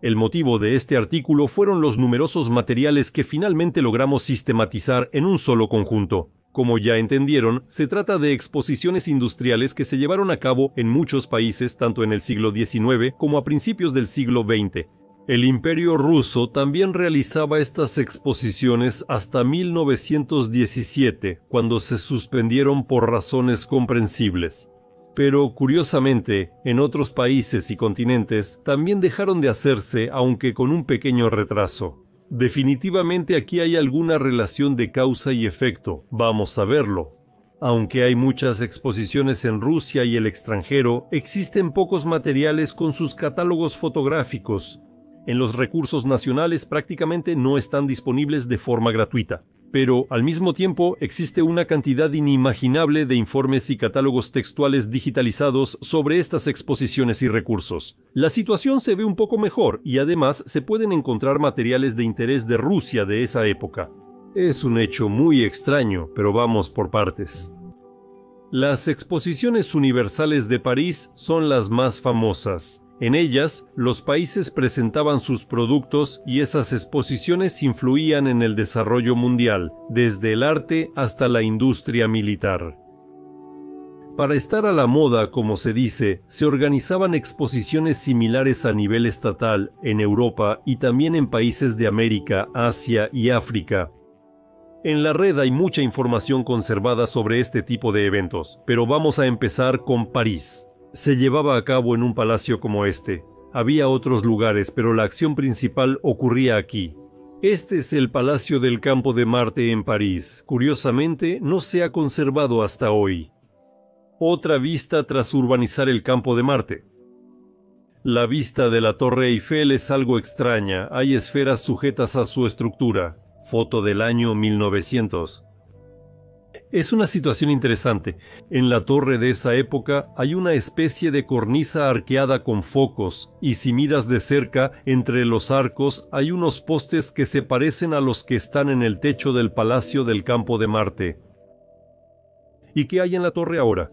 El motivo de este artículo fueron los numerosos materiales que finalmente logramos sistematizar en un solo conjunto. Como ya entendieron, se trata de exposiciones industriales que se llevaron a cabo en muchos países tanto en el siglo XIX como a principios del siglo XX. El Imperio ruso también realizaba estas exposiciones hasta 1917, cuando se suspendieron por razones comprensibles. Pero, curiosamente, en otros países y continentes también dejaron de hacerse, aunque con un pequeño retraso. Definitivamente aquí hay alguna relación de causa y efecto, vamos a verlo. Aunque hay muchas exposiciones en Rusia y el extranjero, existen pocos materiales con sus catálogos fotográficos. En los recursos nacionales prácticamente no están disponibles de forma gratuita. Pero, al mismo tiempo, existe una cantidad inimaginable de informes y catálogos textuales digitalizados sobre estas exposiciones y recursos. La situación se ve un poco mejor y además se pueden encontrar materiales de interés de Rusia de esa época. Es un hecho muy extraño, pero vamos por partes. Las exposiciones universales de París son las más famosas. En ellas, los países presentaban sus productos y esas exposiciones influían en el desarrollo mundial, desde el arte hasta la industria militar. Para estar a la moda, como se dice, se organizaban exposiciones similares a nivel estatal en Europa y también en países de América, Asia y África. En la red hay mucha información conservada sobre este tipo de eventos, pero vamos a empezar con París. Se llevaba a cabo en un palacio como este. Había otros lugares, pero la acción principal ocurría aquí. Este es el Palacio del Campo de Marte en París. Curiosamente, no se ha conservado hasta hoy. Otra vista tras urbanizar el Campo de Marte. La vista de la Torre Eiffel es algo extraña. Hay esferas sujetas a su estructura. Foto del año 1900. Es una situación interesante. En la torre de esa época hay una especie de cornisa arqueada con focos, y si miras de cerca, entre los arcos hay unos postes que se parecen a los que están en el techo del Palacio del Campo de Marte. ¿Y qué hay en la torre ahora?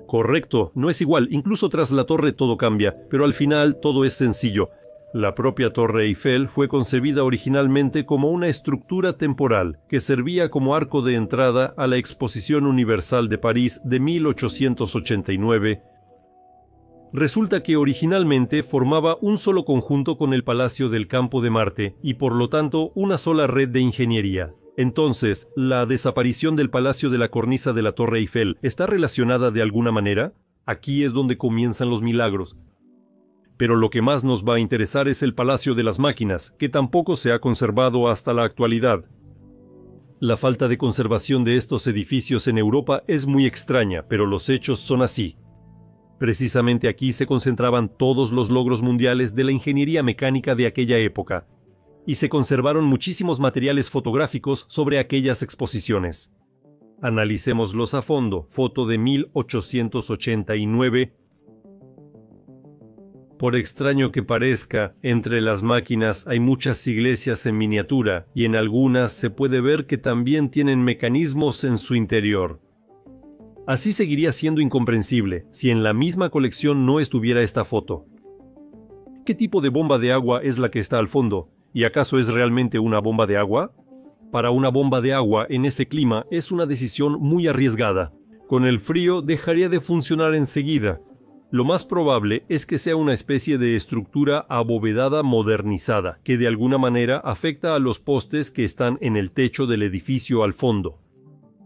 Correcto, no es igual, incluso tras la torre todo cambia, pero al final todo es sencillo. La propia Torre Eiffel fue concebida originalmente como una estructura temporal que servía como arco de entrada a la Exposición Universal de París de 1889. Resulta que originalmente formaba un solo conjunto con el Palacio del Campo de Marte y por lo tanto una sola red de ingeniería. Entonces, ¿la desaparición del Palacio de la Cornisa de la Torre Eiffel está relacionada de alguna manera? Aquí es donde comienzan los milagros. Pero lo que más nos va a interesar es el Palacio de las Máquinas, que tampoco se ha conservado hasta la actualidad. La falta de conservación de estos edificios en Europa es muy extraña, pero los hechos son así. Precisamente aquí se concentraban todos los logros mundiales de la ingeniería mecánica de aquella época, y se conservaron muchísimos materiales fotográficos sobre aquellas exposiciones. Analicémoslos a fondo. Foto de 1889. Por extraño que parezca, entre las máquinas hay muchas iglesias en miniatura y en algunas se puede ver que también tienen mecanismos en su interior. Así seguiría siendo incomprensible si en la misma colección no estuviera esta foto. ¿Qué tipo de bomba de agua es la que está al fondo? ¿Y acaso es realmente una bomba de agua? Para una bomba de agua en ese clima es una decisión muy arriesgada. Con el frío dejaría de funcionar enseguida. Lo más probable es que sea una especie de estructura abovedada modernizada, que de alguna manera afecta a los postes que están en el techo del edificio al fondo.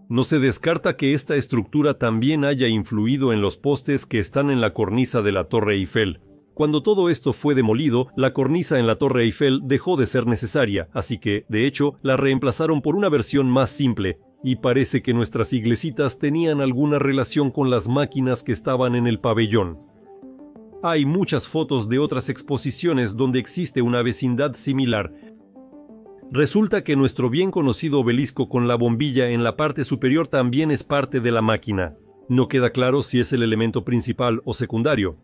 No se descarta que esta estructura también haya influido en los postes que están en la cornisa de la Torre Eiffel. Cuando todo esto fue demolido, la cornisa en la Torre Eiffel dejó de ser necesaria, así que, de hecho, la reemplazaron por una versión más simple, y parece que nuestras iglesitas tenían alguna relación con las máquinas que estaban en el pabellón. Hay muchas fotos de otras exposiciones donde existe una vecindad similar. Resulta que nuestro bien conocido obelisco con la bombilla en la parte superior también es parte de la máquina. No queda claro si es el elemento principal o secundario.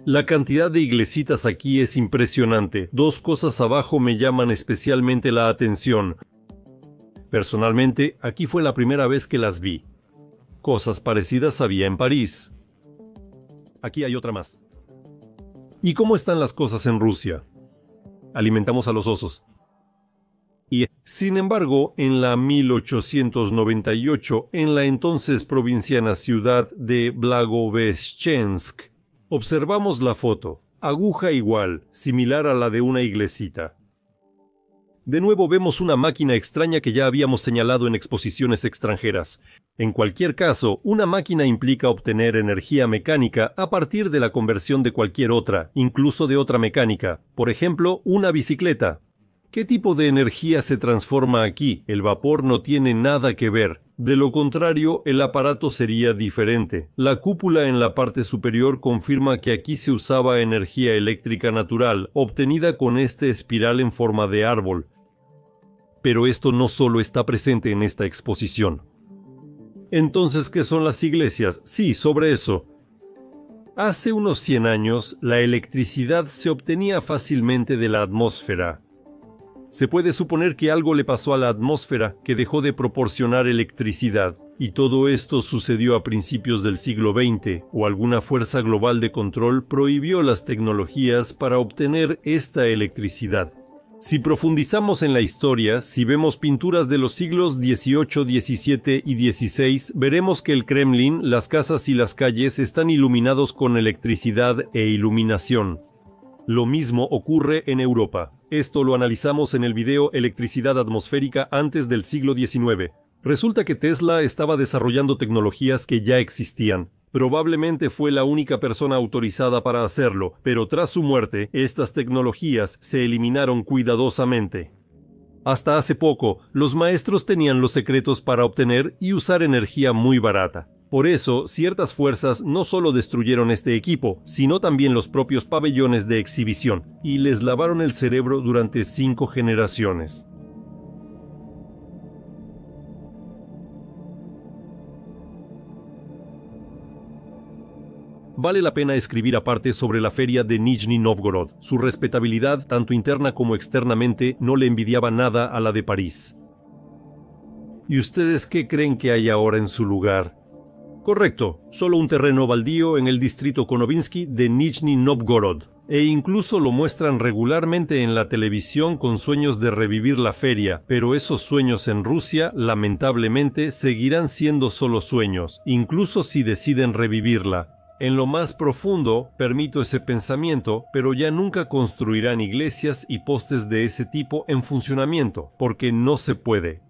La cantidad de iglesitas aquí es impresionante. Dos cosas abajo me llaman especialmente la atención. Personalmente, aquí fue la primera vez que las vi. Cosas parecidas había en París. Aquí hay otra más. ¿Y cómo están las cosas en Rusia? Alimentamos a los osos. Y, sin embargo, en la 1898, en la entonces provinciana ciudad de Blagoveshchensk, observamos la foto, aguja igual, similar a la de una iglesita. De nuevo vemos una máquina extraña que ya habíamos señalado en exposiciones extranjeras. En cualquier caso, una máquina implica obtener energía mecánica a partir de la conversión de cualquier otra, incluso de otra mecánica. Por ejemplo, una bicicleta. ¿Qué tipo de energía se transforma aquí? El vapor no tiene nada que ver. De lo contrario, el aparato sería diferente. La cúpula en la parte superior confirma que aquí se usaba energía eléctrica natural, obtenida con este espiral en forma de árbol. Pero esto no solo está presente en esta exposición. Entonces, ¿qué son las iglesias? Sí, sobre eso. Hace unos 100 años, la electricidad se obtenía fácilmente de la atmósfera. Se puede suponer que algo le pasó a la atmósfera que dejó de proporcionar electricidad, y todo esto sucedió a principios del siglo XX, o alguna fuerza global de control prohibió las tecnologías para obtener esta electricidad. Si profundizamos en la historia, si vemos pinturas de los siglos XVIII, XVII y XVI, veremos que el Kremlin, las casas y las calles están iluminados con electricidad e iluminación. Lo mismo ocurre en Europa. Esto lo analizamos en el video Electricidad atmosférica antes del siglo XIX. Resulta que Tesla estaba desarrollando tecnologías que ya existían. Probablemente fue la única persona autorizada para hacerlo, pero tras su muerte, estas tecnologías se eliminaron cuidadosamente. Hasta hace poco, los maestros tenían los secretos para obtener y usar energía muy barata. Por eso, ciertas fuerzas no solo destruyeron este equipo, sino también los propios pabellones de exhibición, y les lavaron el cerebro durante 5 generaciones. Vale la pena escribir aparte sobre la feria de Nizhny Novgorod. Su respetabilidad, tanto interna como externamente, no le envidiaba nada a la de París. ¿Y ustedes qué creen que hay ahora en su lugar? Correcto, solo un terreno baldío en el distrito Konovinsky de Nizhny Novgorod, e incluso lo muestran regularmente en la televisión con sueños de revivir la feria, pero esos sueños en Rusia, lamentablemente, seguirán siendo solo sueños, incluso si deciden revivirla. En lo más profundo, permito ese pensamiento, pero ya nunca construirán iglesias y postes de ese tipo en funcionamiento, porque no se puede.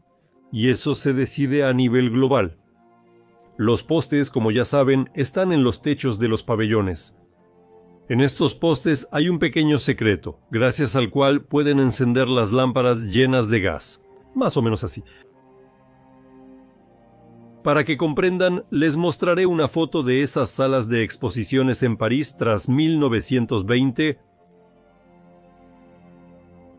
Y eso se decide a nivel global. Los postes, como ya saben, están en los techos de los pabellones. En estos postes hay un pequeño secreto, gracias al cual pueden encender las lámparas llenas de gas. Más o menos así. Para que comprendan, les mostraré una foto de esas salas de exposiciones en París tras 1920.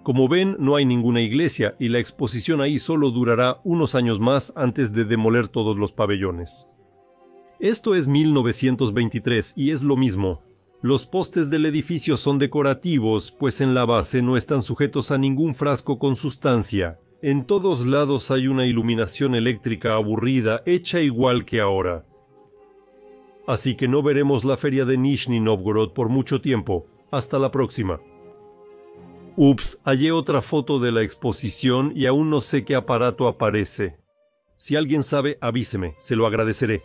Como ven, no hay ninguna iglesia y la exposición ahí solo durará unos años más antes de demoler todos los pabellones. Esto es 1923 y es lo mismo. Los postes del edificio son decorativos, pues en la base no están sujetos a ningún frasco con sustancia. En todos lados hay una iluminación eléctrica aburrida, hecha igual que ahora. Así que no veremos la feria de Nizhny Novgorod por mucho tiempo. Hasta la próxima. Ups, hallé otra foto de la exposición y aún no sé qué aparato aparece. Si alguien sabe, avíseme, se lo agradeceré.